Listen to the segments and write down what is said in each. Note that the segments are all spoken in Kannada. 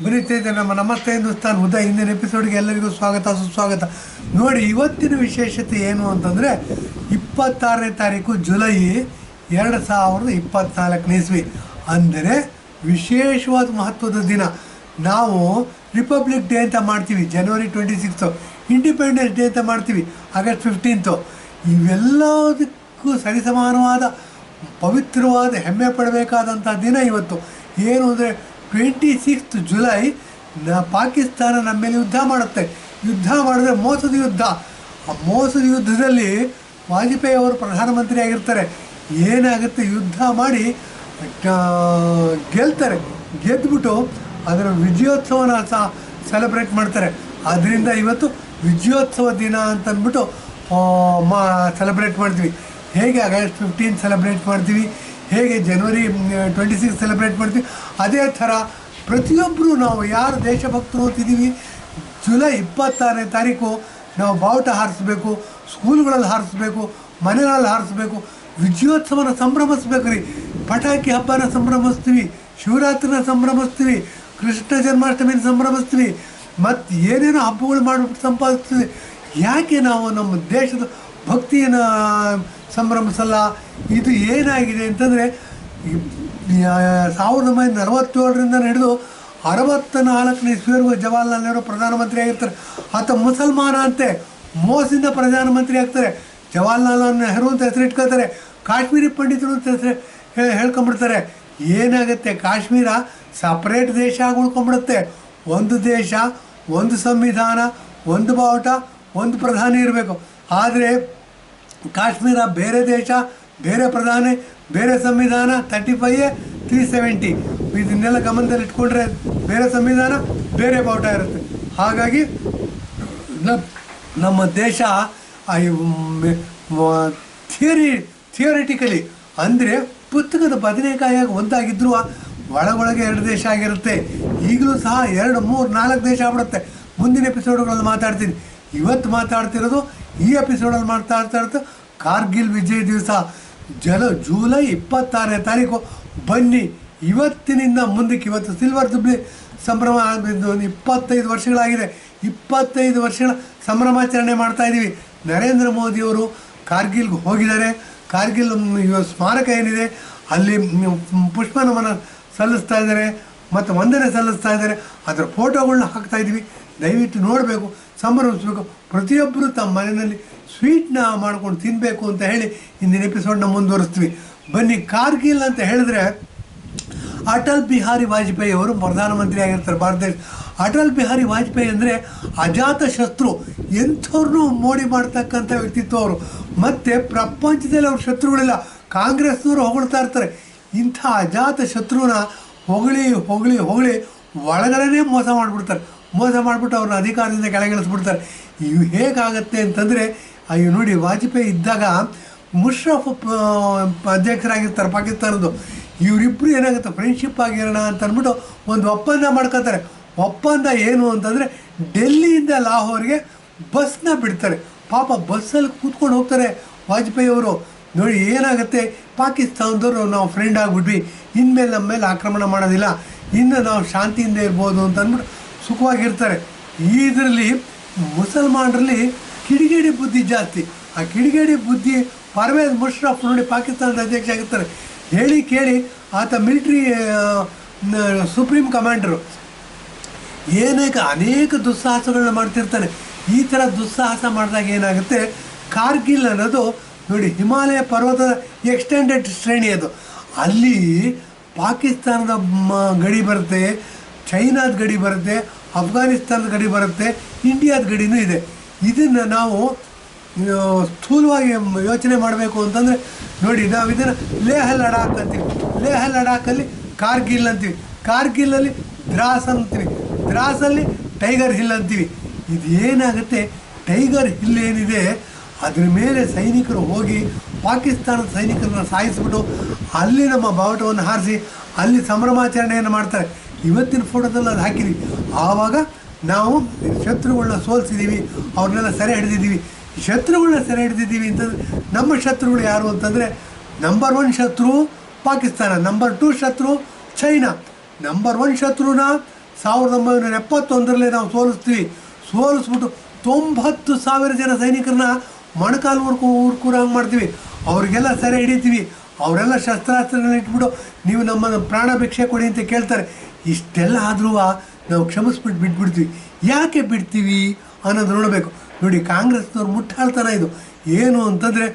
ಬರೀತೈತೆ ನಮ್ಮ ನಮಸ್ತೆ ಹಿಂದೂಸ್ತಾನ್ ಉದಯ ಹಿಂದಿನ ಎಪಿಸೋಡ್ಗೆ ಎಲ್ಲರಿಗೂ ಸ್ವಾಗತ ಸುಸ್ವಾಗತ. ನೋಡಿ, ಇವತ್ತಿನ ವಿಶೇಷತೆ ಏನು ಅಂತಂದರೆ 26ನೇ ತಾರೀಕು ಜುಲೈ 2024 ಇಸ್ವಿ, ಅಂದರೆ ವಿಶೇಷವಾದ ಮಹತ್ವದ ದಿನ. ನಾವು ರಿಪಬ್ಲಿಕ್ ಡೇ ಅಂತ ಮಾಡ್ತೀವಿ ಜನವರಿ 26, ಇಂಡಿಪೆಂಡೆನ್ಸ್ ಡೇ ಅಂತ ಮಾಡ್ತೀವಿ ಆಗಸ್ಟ್ 15. ಇವೆಲ್ಲದಕ್ಕೂ ಸರಿಸಮಾನವಾದ ಪವಿತ್ರವಾದ ಹೆಮ್ಮೆ ಪಡಬೇಕಾದಂಥ ದಿನ ಇವತ್ತು. ಏನು ಅಂದರೆ 26 ಜುಲೈ ಪಾಕಿಸ್ತಾನ ನಮ್ಮ ಮೇಲೆ ಯುದ್ಧ ಮಾಡುತ್ತೆ. ಯುದ್ಧ ಮಾಡಿದ್ರೆ ಮೋಸದ ಯುದ್ಧ. ಆ ಮೋಸದ ಯುದ್ಧದಲ್ಲಿ ವಾಜಪೇಯಿ ಅವರು ಪ್ರಧಾನಮಂತ್ರಿ ಆಗಿರ್ತಾರೆ. ಏನಾಗುತ್ತೆ, ಯುದ್ಧ ಮಾಡಿ ಗೆಲ್ತಾರೆ. ಗೆದ್ದುಬಿಟ್ಟು ಅದರ ವಿಜಯೋತ್ಸವನ ಸೆಲೆಬ್ರೇಟ್ ಮಾಡ್ತಾರೆ. ಆದ್ದರಿಂದ ಇವತ್ತು ವಿಜಯೋತ್ಸವ ದಿನ ಅಂತಂದ್ಬಿಟ್ಟು ಸೆಲೆಬ್ರೇಟ್ ಮಾಡ್ತೀವಿ. ಹೇಗೆ ಆಗಸ್ಟ್ 15 ಸೆಲೆಬ್ರೇಟ್ ಮಾಡ್ತೀವಿ, ಹೇಗೆ ಜನವರಿ 26 ಸೆಲೆಬ್ರೇಟ್ ಮಾಡ್ತೀವಿ, ಅದೇ ಥರ ಪ್ರತಿಯೊಬ್ಬರು ನಾವು ಯಾರು ದೇಶಭಕ್ತರು ಅಂತಿದ್ದೀವಿ, ಜುಲೈ 26ನೇ ತಾರೀಕು ನಾವು ಬಾವುಟ ಹಾರಿಸ್ಬೇಕು, ಸ್ಕೂಲ್ಗಳಲ್ಲಿ ಹಾರಿಸ್ಬೇಕು, ಮನೆಗಳಲ್ಲಿ ಹಾರಿಸ್ಬೇಕು, ವಿಜಯೋತ್ಸವನ ಸಂಭ್ರಮಿಸ್ಬೇಕು ರೀ. ಪಟಾಕಿ ಹಬ್ಬನ ಸಂಭ್ರಮಿಸ್ತೀವಿ, ಶಿವರಾತ್ರಿನ ಸಂಭ್ರಮಿಸ್ತೀವಿ, ಕೃಷ್ಣ ಜನ್ಮಾಷ್ಟಮಿನ ಸಂಭ್ರಮಿಸ್ತೀವಿ, ಮತ್ತು ಏನೇನೋ ಹಬ್ಬಗಳು ಮಾಡಿಬಿಟ್ಟು ಸಂಪಾದಿಸ್ತೀವಿ. ಯಾಕೆ ನಾವು ನಮ್ಮ ದೇಶದ ಭಕ್ತಿಯನ್ನು ಸಂಭ್ರಮಿಸಲ್ಲ? ಇದು ಏನಾಗಿದೆ ಅಂತಂದರೆ 1947ರಿಂದ ಹಿಡಿದು 64ನೇ ಇಸ್ವಿವರೆಗೂ ಜವಾಹರ್ಲಾಲ್ ನೆಹರು ಪ್ರಧಾನಮಂತ್ರಿ ಆಗಿರ್ತಾರೆ. ಆತ ಮುಸಲ್ಮಾನ ಅಂತೆ, ಮೋಸದಿಂದ ಪ್ರಧಾನಮಂತ್ರಿ ಆಗ್ತಾರೆ. ಜವಾಹರ್ಲಾಲ್ ನೆಹರು ಅಂತ ಹೆಸರಿಟ್ಕೊಳ್ತಾರೆ, ಕಾಶ್ಮೀರಿ ಪಂಡಿತರು ಅಂತ ಹೆಸರು ಹೇಳ್ಕೊಂಬಿಡ್ತಾರೆ. ಏನಾಗುತ್ತೆ, ಕಾಶ್ಮೀರ ಸಪ್ರೇಟ್ ದೇಶ ಆಗಿ ಉಳ್ಕೊಂಬಿಡುತ್ತೆ. ಒಂದು ದೇಶ, ಒಂದು ಸಂವಿಧಾನ, ಒಂದು ಬಾವುಟ, ಒಂದು ಪ್ರಧಾನಿ ಇರಬೇಕು. ಆದರೆ ಕಾಶ್ಮೀರ ಬೇರೆ ದೇಶ, ಬೇರೆ ಪ್ರಧಾನಿ, ಬೇರೆ ಸಂವಿಧಾನ, 35A 370 ಇದನ್ನೆಲ್ಲ ಗಮನದಲ್ಲಿ ಇಟ್ಕೊಂಡ್ರೆ ಬೇರೆ ಸಂವಿಧಾನ, ಬೇರೆ ಬಾವುಟ ಇರುತ್ತೆ. ಹಾಗಾಗಿ ನಮ್ಮ ದೇಶ ಥಿಯರಿಟಿಕಲಿ ಅಂದರೆ ಪುಸ್ತಕದ ಬದನೆಕಾಯಿಯಾಗಿ ಒಂದಾಗಿದ್ದರೂ ಒಳಗೊಳಗೆ 2 ದೇಶ ಆಗಿರುತ್ತೆ. ಈಗಲೂ ಸಹ 2, 3, 4 ದೇಶ ಆಗ್ಬಿಡುತ್ತೆ. ಮುಂದಿನ ಎಪಿಸೋಡ್ಗಳಲ್ಲಿ ಮಾತಾಡ್ತೀನಿ. ಇವತ್ತು ಮಾತಾಡ್ತಿರೋದು, ಈ ಎಪಿಸೋಡಲ್ಲಿ ಮಾತಾಡ್ತಾ ಇರೋದು ಕಾರ್ಗಿಲ್ ವಿಜಯ್ ದಿವಸ ಜುಲೈ 26ನೇ ತಾರೀಕು. ಬನ್ನಿ, ಇವತ್ತಿನಿಂದ ಮುಂದಕ್ಕೆ, ಇವತ್ತು ಸಿಲ್ವರ್ ಜುಬ್ಲಿ ಸಂಭ್ರಮ 25 ವರ್ಷಗಳಾಗಿದೆ. 25 ವರ್ಷಗಳ ಸಂಭ್ರಮಾಚರಣೆ ಮಾಡ್ತಾಯಿದ್ದೀವಿ. ನರೇಂದ್ರ ಮೋದಿಯವರು ಕಾರ್ಗಿಲ್ಗೆ ಹೋಗಿದ್ದಾರೆ. ಕಾರ್ಗಿಲ್ ಸ್ಮಾರಕ ಏನಿದೆ ಅಲ್ಲಿ ಪುಷ್ಪ ನಮನ ಸಲ್ಲಿಸ್ತಾ ಇದ್ದಾರೆ ಮತ್ತು ವಂದನೆ ಸಲ್ಲಿಸ್ತಾ ಇದ್ದಾರೆ. ಅದರ ಫೋಟೋಗಳನ್ನ ಹಾಕ್ತಾಯಿದ್ದೀವಿ. ದಯವಿಟ್ಟು ನೋಡಬೇಕು, ಸಂಭ್ರಮಿಸಬೇಕು. ಪ್ರತಿಯೊಬ್ಬರು ತಮ್ಮ ಮನೆಯಲ್ಲಿ ಸ್ವೀಟ್ನ ಮಾಡ್ಕೊಂಡು ತಿನ್ನಬೇಕು ಅಂತ ಹೇಳಿ ಇಂದಿನ ಎಪಿಸೋಡ್ನ ಮುಂದುವರಿಸ್ತೀವಿ. ಬನ್ನಿ, ಕಾರ್ಗಿಲ್ ಅಂತ ಹೇಳಿದ್ರೆ ಅಟಲ್ ಬಿಹಾರಿ ವಾಜಪೇಯಿ ಅವರು ಪ್ರಧಾನಮಂತ್ರಿ ಆಗಿರ್ತಾರೆ ಭಾರತ ದೇಶ. ಅಟಲ್ ಬಿಹಾರಿ ವಾಜಪೇಯಿ ಅಂದರೆ ಅಜಾತ ಶತ್ರು, ಎಂಥವ್ರನ್ನೂ ಮೋಡಿ ಮಾಡ್ತಕ್ಕಂಥ ವ್ಯಕ್ತಿತ್ವ ಅವರು. ಮತ್ತು ಪ್ರಪಂಚದಲ್ಲಿ ಅವ್ರ ಶತ್ರುಗಳಿಲ್ಲ. ಕಾಂಗ್ರೆಸ್ನವರು ಹೊಗಳ್ತಾ ಇರ್ತಾರೆ. ಇಂಥ ಅಜಾತ ಶತ್ರುನ ಹೊಗಳಿ ಹೊಗಳಿ ಹೊಗಳಿ ಒಳಗಡೆ ಮೋಸ ಮಾಡಿಬಿಡ್ತಾರೆ. ಮೋಸ ಮಾಡಿಬಿಟ್ಟು ಅವ್ರನ್ನ ಅಧಿಕಾರದಿಂದ ಕೆಳಗಿಳಿಸ್ಬಿಡ್ತಾರೆ. ಇವು ಹೇಗಾಗತ್ತೆ ಅಂತಂದರೆ, ಅಯ್ಯೋ ನೋಡಿ, ವಾಜಪೇಯಿ ಇದ್ದಾಗ ಮುಷರಫ್ ಅಧ್ಯಕ್ಷರಾಗಿರ್ತಾರೆ ಪಾಕಿಸ್ತಾನದ್ದು. ಇವರಿಬ್ಬರು ಏನಾಗುತ್ತೆ, ಫ್ರೆಂಡ್ಶಿಪ್ ಆಗಿರೋಣ ಅಂತ ಅಂದ್ಬಿಟ್ಟು ಒಂದು ಒಪ್ಪಂದ ಮಾಡ್ಕೋತಾರೆ. ಒಪ್ಪಂದ ಏನು ಅಂತಂದರೆ, ಡೆಲ್ಲಿಯಿಂದ ಲಾಹೋರ್ಗೆ ಬಸ್ನ ಬಿಡ್ತಾರೆ. ಪಾಪ ಬಸ್ಸಲ್ಲಿ ಕೂತ್ಕೊಂಡು ಹೋಗ್ತಾರೆ ವಾಜಪೇಯಿ ಅವರು. ನೋಡಿ ಏನಾಗುತ್ತೆ, ಪಾಕಿಸ್ತಾನದವರು ನಾವು ಫ್ರೆಂಡ್ ಆಗಿಬಿಟ್ವಿ, ಇನ್ಮೇಲೆ ನಮ್ಮ ಮೇಲೆ ಆಕ್ರಮಣ ಮಾಡೋದಿಲ್ಲ, ಇನ್ನು ನಾವು ಶಾಂತಿಯಿಂದ ಇರ್ಬೋದು ಅಂತ ಅಂದ್ಬಿಟ್ಟು ಸುಖವಾಗಿರ್ತಾರೆ. ಇದರಲ್ಲಿ ಮುಸಲ್ಮಾನರಲ್ಲಿ ಕಿಡಿಗೇಡಿ ಬುದ್ಧಿ ಜಾಸ್ತಿ. ಆ ಕಿಡಿಗೇಡಿ ಬುದ್ಧಿ ಪರ್ವೇಜ್ ಮುಷರಫ್ ನೋಡಿ ಪಾಕಿಸ್ತಾನದ ಅಧ್ಯಕ್ಷ ಆಗಿರ್ತಾರೆ. ಹೇಳಿ ಕೇಳಿ ಆತ ಮಿಲಿಟ್ರಿ ಸುಪ್ರೀಂ ಕಮಾಂಡರು. ಅನೇಕ ದುಸ್ಸಾಹಸಗಳನ್ನ ಮಾಡ್ತಿರ್ತಾನೆ. ಈ ಥರ ದುಸ್ಸಾಹಸ ಮಾಡಿದಾಗ ಏನಾಗುತ್ತೆ, ಕಾರ್ಗಿಲ್ ಅನ್ನೋದು ನೋಡಿ ಹಿಮಾಲಯ ಪರ್ವತದ ಎಕ್ಸ್ಟೆಂಡೆಡ್ ಶ್ರೇಣಿ. ಅದು ಅಲ್ಲಿ ಪಾಕಿಸ್ತಾನದ ಗಡಿ ಬರುತ್ತೆ, ಚೈನಾದ ಗಡಿ ಬರುತ್ತೆ, ಅಫ್ಘಾನಿಸ್ತಾನದ ಗಡಿ ಬರುತ್ತೆ, ಇಂಡಿಯಾದ ಗಡಿನೂ ಇದೆ. ಇದನ್ನು ನಾವು ಸ್ಥೂಲವಾಗಿ ಯೋಚನೆ ಮಾಡಬೇಕು ಅಂತಂದರೆ ನೋಡಿ, ನಾವು ಇದನ್ನು ಲೇಹ ಲಡಾಖ್ ಅಂತೀವಿ, ಲೇಹ ಲಡಾಖಲ್ಲಿ ಕಾರ್ಗಿಲ್ ಅಂತೀವಿ, ಕಾರ್ಗಿಲ್ಲಲ್ಲಿ ದ್ರಾಸ್ ಅಂತೀವಿ, ದ್ರಾಸಲ್ಲಿ ಟೈಗರ್ ಹಿಲ್ ಅಂತೀವಿ. ಇದೇನಾಗುತ್ತೆ, ಟೈಗರ್ ಹಿಲ್ ಏನಿದೆ ಅದ್ರ ಮೇಲೆ ಸೈನಿಕರು ಹೋಗಿ ಪಾಕಿಸ್ತಾನದ ಸೈನಿಕರನ್ನ ಸಾಯಿಸಿಬಿಟ್ಟು ಅಲ್ಲಿ ನಮ್ಮ ಬಾವುಟವನ್ನು ಹಾರಿಸಿ ಅಲ್ಲಿ ಸಂಭ್ರಮಾಚರಣೆಯನ್ನು ಮಾಡ್ತಾರೆ. ಇವತ್ತಿನ ಫೋಟೋದಲ್ಲಿ ಅದು ಹಾಕಿದ್ವಿ. ಆವಾಗ ನಾವು ಶತ್ರುಗಳನ್ನ ಸೋಲಿಸಿದ್ದೀವಿ, ಅವ್ರನ್ನೆಲ್ಲ ಸೆರೆ ಹಿಡಿದಿದ್ದೀವಿ. ಶತ್ರುಗಳನ್ನ ಸೆರೆ ಹಿಡಿದಿದ್ದೀವಿ ಅಂತಂದರೆ ನಮ್ಮ ಶತ್ರುಗಳು ಯಾರು ಅಂತಂದರೆ, ನಂಬರ್ 1 ಶತ್ರು ಪಾಕಿಸ್ತಾನ, ನಂಬರ್ 2 ಶತ್ರು ಚೈನಾ, ನಂಬರ್ 1 ಶತ್ರುನ 1971 ನಾವು ಸೋಲಿಸ್ತೀವಿ. ಸೋಲಿಸ್ಬಿಟ್ಟು 90,000 ಜನ ಸೈನಿಕರನ್ನ ಮೊಣಕಾಲು ಊರ್ಕೂರಂಗೆ ಮಾಡ್ತೀವಿ. ಅವ್ರಿಗೆಲ್ಲ ಸೆರೆ ಹಿಡಿತೀವಿ. ಅವರೆಲ್ಲ ಶಸ್ತ್ರಾಸ್ತ್ರಗಳನ್ನ ಇಟ್ಬಿಟ್ಟು ನೀವು ನಮ್ಮ ಪ್ರಾಣ ಭಿಕ್ಷೆ ಕೊಡಿ ಅಂತ ಕೇಳ್ತಾರೆ. ಇಷ್ಟೆಲ್ಲ ಆದರೂ ನಾವು ಕ್ಷಮಿಸ್ಬಿಟ್ಟು ಬಿಟ್ಬಿಡ್ತೀವಿ. ಯಾಕೆ ಬಿಡ್ತೀವಿ ಅನ್ನೋದು ನೋಡಬೇಕು. ನೋಡಿ, ಕಾಂಗ್ರೆಸ್ನವ್ರು ಮುಟ್ಟಾಳ್ತನ ಇದು. ಏನು ಅಂತಂದರೆ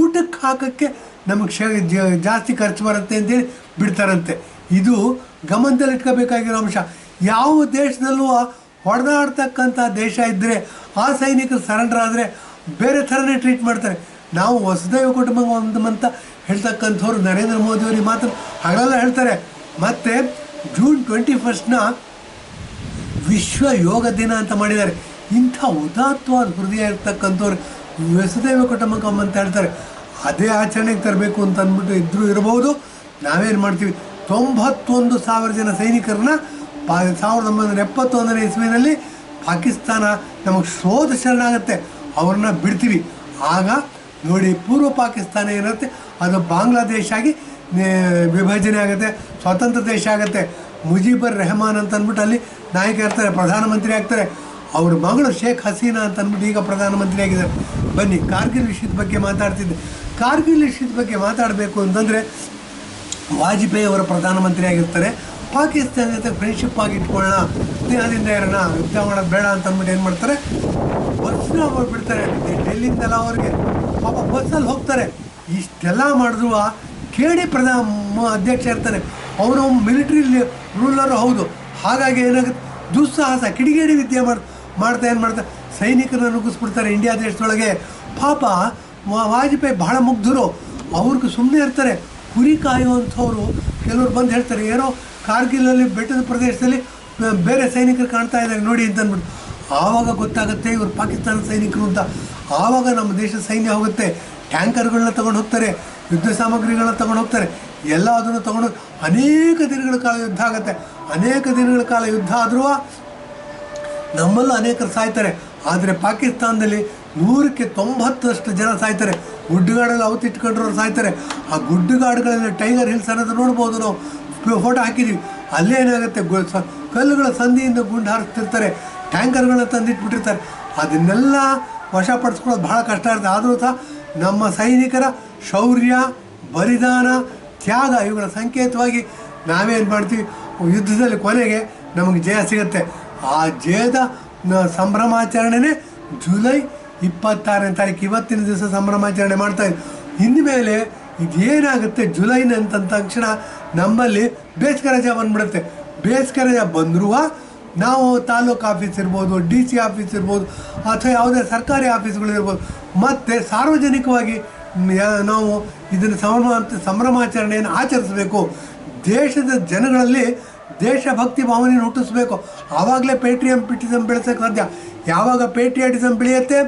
ಊಟಕ್ಕೆ ಹಾಕೋಕ್ಕೆ ನಮಗೆ ಜಾಸ್ತಿ ಖರ್ಚು ಬರುತ್ತೆ ಅಂತೇಳಿ ಬಿಡ್ತಾರಂತೆ. ಇದು ಗಮನದಲ್ಲಿ ಇಟ್ಕೋಬೇಕಾಗಿರೋ ಅಂಶ. ಯಾವ ದೇಶದಲ್ಲೂ ಹೊಡೆದಾಡ್ತಕ್ಕಂಥ ದೇಶ ಇದ್ದರೆ ಆ ಸೈನಿಕರು ಸರೆಂಡರ್ ಆದರೆ ಬೇರೆ ಥರನೇ ಟ್ರೀಟ್ ಮಾಡ್ತಾರೆ. ನಾವು ವಸುದೈವ ಕುಟುಂಬಕಂ ಅಂತ ಹೇಳ್ತಕ್ಕಂಥವ್ರು ನರೇಂದ್ರ ಮೋದಿಯವ್ರಿಗೆ ಮಾತ್ರ ಹಾಗೆಲ್ಲ ಹೇಳ್ತಾರೆ. ಮತ್ತು June 21ನ ವಿಶ್ವ ಯೋಗ ದಿನ ಅಂತ ಮಾಡಿದ್ದಾರೆ. ಇಂಥ ಉದಾತ್ತವಾದ ಹೃದಯ ಇರ್ತಕ್ಕಂಥವ್ರು ವಸುದೈವ ಕುಟುಂಬಕಂ ಅಂತ ಹೇಳ್ತಾರೆ. ಅದೇ ಆಚರಣೆಗೆ ತರಬೇಕು ಅಂತ ಅಂದ್ಬಿಟ್ಟು ಇದ್ರೂ ಇರಬಹುದು. ನಾವೇನು ಮಾಡ್ತೀವಿ, 91,000 ಜನ ಸೈನಿಕರನ್ನ 1971ನೇ ಇಸ್ವಿನಲ್ಲಿ ಪಾಕಿಸ್ತಾನ ನಮಗೆ ಶೋಧ ಶರಣಾಗುತ್ತೆ, ಅವ್ರನ್ನ ಬಿಡ್ತೀವಿ. ಆಗ ನೋಡಿ, ಪೂರ್ವ ಪಾಕಿಸ್ತಾನ ಏನಿರುತ್ತೆ ಅದು ಬಾಂಗ್ಲಾದೇಶ ಆಗಿ ವಿಭಜನೆ ಆಗುತ್ತೆ, ಸ್ವತಂತ್ರ ದೇಶ ಆಗುತ್ತೆ. ಮುಜೀಬರ್ ರೆಹಮಾನ್ ಅಂತ ಅಂದ್ಬಿಟ್ಟು ಅಲ್ಲಿ ನಾಯಕ ಇರ್ತಾರೆ, ಪ್ರಧಾನಮಂತ್ರಿ ಆಗ್ತಾರೆ. ಅವ್ರ ಮಗಳು ಶೇಖ್ ಹಸೀನಾ ಅಂತ ಅಂದ್ಬಿಟ್ಟು ಈಗ ಪ್ರಧಾನಮಂತ್ರಿ ಆಗಿದ್ದಾರೆ. ಬನ್ನಿ, ಕಾರ್ಗಿಲ್ ವಿಷಯದ ಬಗ್ಗೆ ಮಾತಾಡ್ತಿದ್ದೆ. ಕಾರ್ಗಿಲ್ ವಿಷಯದ ಬಗ್ಗೆ ಮಾತಾಡಬೇಕು ಅಂತಂದರೆ, ವಾಜಪೇಯಿ ಅವರ ಪ್ರಧಾನಮಂತ್ರಿ ಆಗಿರ್ತಾರೆ. ಪಾಕಿಸ್ತಾನ ಜೊತೆ ಫ್ರೆಂಡ್ಶಿಪ್ ಆಗಿ ಇಟ್ಕೊಳ್ಳೋಣ, ಸ್ನೇಹದಿಂದ ಇರೋಣ, ಯುದ್ಧ ಮಾಡೋದು ಬೇಡ ಅಂತ ಅಂದ್ಬಿಟ್ಟು ಏನು ಮಾಡ್ತಾರೆ, ಬಸ್ನ ಬಿಡ್ತಾರೆ ಡೆಲ್ಲಿಯಿಂದೆಲ್ಲ ಅವ್ರಿಗೆ. ಪಾಪ ಬಸ್ಸಲ್ಲಿ ಹೋಗ್ತಾರೆ. ಇಷ್ಟೆಲ್ಲ ಮಾಡಿದ್ರು KD ಅಧ್ಯಕ್ಷ ಇರ್ತಾನೆ, ಅವನು ಮಿಲಿಟ್ರಿ ರೂಲರು ಹೌದು. ಹಾಗಾಗಿ ಏನಾಗುತ್ತೆ, ದುಸ್ಸಾಹಸ ಕಿಡಿಗೇಡಿ ವಿದ್ಯೆ ಮಾಡ್ತಾ ಏನು ಮಾಡ್ತಾರೆ, ಸೈನಿಕರನ್ನ ನುಗ್ಗಿಸ್ಬಿಡ್ತಾರೆ ಇಂಡಿಯಾ ದೇಶದೊಳಗೆ. ಪಾಪ ವಾಜಪೇಯಿ ಬಹಳ ಮುಗ್ಧರು, ಅವ್ರಿಗೆ ಸುಮ್ಮನೆ ಇರ್ತಾರೆ. ಕುರಿ ಕಾಯುವಂಥವ್ರು ಕೆಲವ್ರು ಬಂದು ಹೇಳ್ತಾರೆ, ಏನೋ ಕಾರ್ಗಿಲಲ್ಲಿ ಬೆಟ್ಟದ ಪ್ರದೇಶದಲ್ಲಿ ಬೇರೆ ಸೈನಿಕರು ಕಾಣ್ತಾ ಇದ್ದಾರೆ ನೋಡಿ ಅಂತ ಅಂದ್ಬಿಟ್ಟು. ಆವಾಗ ಗೊತ್ತಾಗುತ್ತೆ ಇವರು ಪಾಕಿಸ್ತಾನದ ಸೈನಿಕರು ಅಂತ. ಆವಾಗ ನಮ್ಮ ದೇಶದ ಸೈನ್ಯ ಹೋಗುತ್ತೆ, ಟ್ಯಾಂಕರ್ಗಳನ್ನ ತೊಗೊಂಡು ಹೋಗ್ತಾರೆ, ಯುದ್ಧ ಸಾಮಗ್ರಿಗಳನ್ನ ತೊಗೊಂಡು ಹೋಗ್ತಾರೆ, ಎಲ್ಲ ಅದನ್ನು ತೊಗೊಂಡು ಅನೇಕ ದಿನಗಳ ಕಾಲ ಯುದ್ಧ ಆಗುತ್ತೆ. ಅನೇಕ ದಿನಗಳ ಕಾಲ ಯುದ್ಧ ಆದರೂ ನಮ್ಮಲ್ಲೂ ಅನೇಕರು ಸಾಯ್ತಾರೆ. ಆದರೆ ಪಾಕಿಸ್ತಾನದಲ್ಲಿ 100ಕ್ಕೆ 90 ಜನ ಸಾಯ್ತಾರೆ. ಗುಡ್ಡುಗಾಡಲ್ಲಿ ಅವತ್ತಿಟ್ಕೊಂಡ್ರವ್ರು ಸಾಯ್ತಾರೆ. ಆ ಗುಡ್ಡುಗಾಡುಗಳಲ್ಲಿ ಟೈಗರ್ ಹಿಲ್ಸ್ ಅನ್ನೋದು ನೋಡ್ಬೋದು, ನಾವು ಫೋಟೋ ಹಾಕಿದ್ದೀವಿ. ಅಲ್ಲೇ ಏನಾಗುತ್ತೆ, ಕಲ್ಲುಗಳ ಸಂಧಿಯಿಂದ ಗುಂಡು ಹಾರಿಸ್ತಿರ್ತಾರೆ, ಟ್ಯಾಂಕರ್ಗಳನ್ನ ತಂದಿಟ್ಬಿಟ್ಟಿರ್ತಾರೆ. ಅದನ್ನೆಲ್ಲ ವಶಪಡಿಸ್ಕೊಳ್ಳೋದು ಭಾಳ ಕಷ್ಟ ಇರುತ್ತೆ. ಆದರೂ ಸಹ ನಮ್ಮ ಸೈನಿಕರ ಶೌರ್ಯ, ಬಲಿದಾನ, ತ್ಯಾಗ ಇವುಗಳ ಸಂಕೇತವಾಗಿ ನಾವೇನು ಮಾಡ್ತೀವಿ, ಯುದ್ಧದಲ್ಲಿ ಕೊನೆಗೆ ನಮಗೆ ಜಯ ಸಿಗುತ್ತೆ. ಆ ಜಯದ ಸಂಭ್ರಮಾಚರಣೆನೇ ಜುಲೈ 26ನೇ ತಾರೀಕು, ಇವತ್ತಿನ ದಿವಸ ಸಂಭ್ರಮಾಚರಣೆ ಮಾಡ್ತಾಯಿದ್ವಿ. ಇನ್ಮೇಲೆ ಇದೇನಾಗುತ್ತೆ, ಜುಲೈನ ಅಂತ ತಕ್ಷಣ ನಮ್ಮಲ್ಲಿ ಬೇಸಿಗೆ ರಜೆ ಬಂದುಬಿಡುತ್ತೆ. ಬೇಸಿಗೆ ರಜೆ ಬಂದರೂ ನಾವು ತಾಲೂಕು ಆಫೀಸ್ ಇರ್ಬೋದು, DC ಆಫೀಸ್ ಇರ್ಬೋದು, ಅಥವಾ ಯಾವುದೇ ಸರ್ಕಾರಿ ಆಫೀಸ್ಗಳಿರ್ಬೋದು, ಮತ್ತು ಸಾರ್ವಜನಿಕವಾಗಿ ನಾವು ಇದನ್ನು ಸಂಭ್ರಮಾಚರಣೆಯನ್ನು ಆಚರಿಸಬೇಕು. ದೇಶದ ಜನಗಳಲ್ಲಿ ದೇಶಭಕ್ತಿ ಭಾವನೆಯನ್ನು ಹುಟ್ಟಿಸ್ಬೇಕು. ಆವಾಗಲೇ ಪೇಟ್ರಿಯಟಿಸಮ್ ಬೆಳೆಸೋಕ್ಕೆ ಸಾಧ್ಯ. ಯಾವಾಗ ಪೇಟ್ರಿಯಟಿಸಮ್ ಬೆಳೆಯುತ್ತೆ,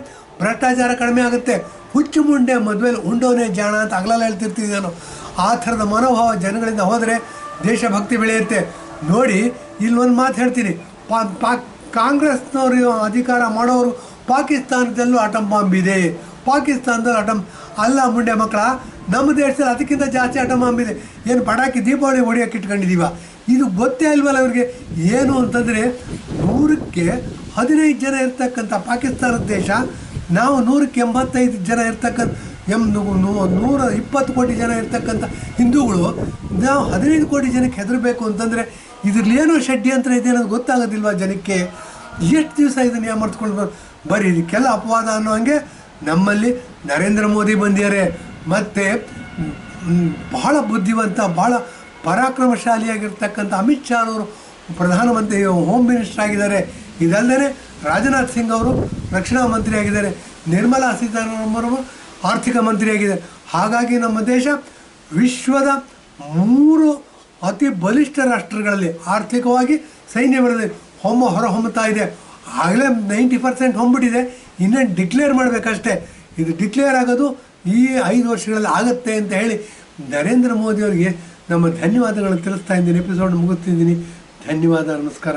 ಭ್ರಷ್ಟಾಚಾರ ಕಡಿಮೆ ಆಗುತ್ತೆ. ಹುಚ್ಚು ಮುಂಡೆ ಮದುವೆಲಿ ಉಂಡೋನೇ ಜಾಣ ಅಂತ ಹಗಲೆಲ್ಲ ಹೇಳ್ತಿರ್ತೀವಿ ನಾನು. ಆ ಥರದ ಮನೋಭಾವ ಜನಗಳಿಂದ ಹೋದರೆ ದೇಶಭಕ್ತಿ ಬೆಳೆಯುತ್ತೆ. ನೋಡಿ, ಇಲ್ಲೊಂದು ಮಾತು ಹೇಳ್ತೀನಿ, ಕಾಂಗ್ರೆಸ್ನವರು ಅಧಿಕಾರ ಮಾಡೋರು ಪಾಕಿಸ್ತಾನದಲ್ಲೂ ಅಟಮ್ ಬಾಂಬ್ ಇದೆ, ಪಾಕಿಸ್ತಾನದಲ್ಲಿ ಅಲ್ಲ ಮುಂಡೆ ಮಕ್ಕಳ, ನಮ್ಮ ದೇಶದಲ್ಲಿ ಅದಕ್ಕಿಂತ ಜಾಸ್ತಿ ಅಟಮ್ ಬಾಂಬ್ ಇದೆ. ಏನು ಪಟಾಕಿ ದೀಪಾವಳಿ ಹೊಡಿಯೋಕೆ ಇಟ್ಕೊಂಡಿದ್ದೀವ? ಇದು ಗೊತ್ತೇ ಇಲ್ವಲ್ಲ ಅವ್ರಿಗೆ. ಏನು ಅಂತಂದರೆ, 100ಕ್ಕೆ 15 ಜನ ಇರ್ತಕ್ಕಂಥ ಪಾಕಿಸ್ತಾನದ ದೇಶ, ನಾವು 100ಕ್ಕೆ 85 ಜನ ಇರ್ತಕ್ಕಂಥ 120 ಕೋಟಿ ಜನ ಇರ್ತಕ್ಕಂಥ ಹಿಂದೂಗಳು, ನಾವು 15 ಕೋಟಿ ಜನಕ್ಕೆ ಹೆದರಬೇಕು ಅಂತಂದರೆ ಇದ್ರಲ್ಲಿ ಏನೋ ಷಡ್ಯಂತ್ರ ಇದೆ ಅನ್ನೋದು ಗೊತ್ತಾಗೋದಿಲ್ವ ಜನಕ್ಕೆ? ಎಷ್ಟು ದಿವಸ ಇದನ್ನು ಯಾಮರ್ಸ್ಕೊಂಡು ಬರೀ ಇದಕ್ಕೆಲ್ಲ ಅಪವಾದ ಅನ್ನೋ ಹಂಗೆ ನಮ್ಮಲ್ಲಿ ನರೇಂದ್ರ ಮೋದಿ ಬಂದಿದ್ದಾರೆ. ಮತ್ತು ಬಹಳ ಬುದ್ಧಿವಂತ, ಭಾಳ ಪರಾಕ್ರಮಶಾಲಿಯಾಗಿರ್ತಕ್ಕಂಥ ಅಮಿತ್ ಶಾ ಅವರು ಪ್ರಧಾನಮಂತ್ರಿ, ಹೋಮ್ ಮಿನಿಸ್ಟರ್ ಆಗಿದ್ದಾರೆ. ಇದಲ್ಲದೆ ರಾಜನಾಥ್ ಸಿಂಗ್ ಅವರು ರಕ್ಷಣಾ ಮಂತ್ರಿ ಆಗಿದ್ದಾರೆ. ನಿರ್ಮಲಾ ಸೀತಾರಾಮನ್ ಅವರು ಆರ್ಥಿಕ ಮಂತ್ರಿ ಆಗಿದ್ದಾರೆ. ಹಾಗಾಗಿ ನಮ್ಮ ದೇಶ ವಿಶ್ವದ 3 ಅತಿ ಬಲಿಷ್ಠ ರಾಷ್ಟ್ರಗಳಲ್ಲಿ ಆರ್ಥಿಕವಾಗಿ, ಸೈನ್ಯ ಬಲದಲ್ಲಿ ಹೊರಹೊಮ್ಮುತ್ತಾ ಇದೆ. ಆಗಲೇ 90% ಹೊಂಬಿಟ್ಟಿದೆ. ಇನ್ನೇನು ಡಿಕ್ಲೇರ್ ಮಾಡಬೇಕಷ್ಟೇ. ಇದು ಡಿಕ್ಲೇರ್ ಆಗೋದು ಈ 5 ವರ್ಷಗಳಲ್ಲಿ ಆಗುತ್ತೆ ಅಂತ ಹೇಳಿ ನರೇಂದ್ರ ಮೋದಿಯವರಿಗೆ ನಮ್ಮ ಧನ್ಯವಾದಗಳನ್ನು ತಿಳಿಸ್ತಾ ಇದ್ದೀನಿ. ಎಪಿಸೋಡ್ ಮುಗಿಸ್ತಿದ್ದೀನಿ. ಧನ್ಯವಾದ, ನಮಸ್ಕಾರ.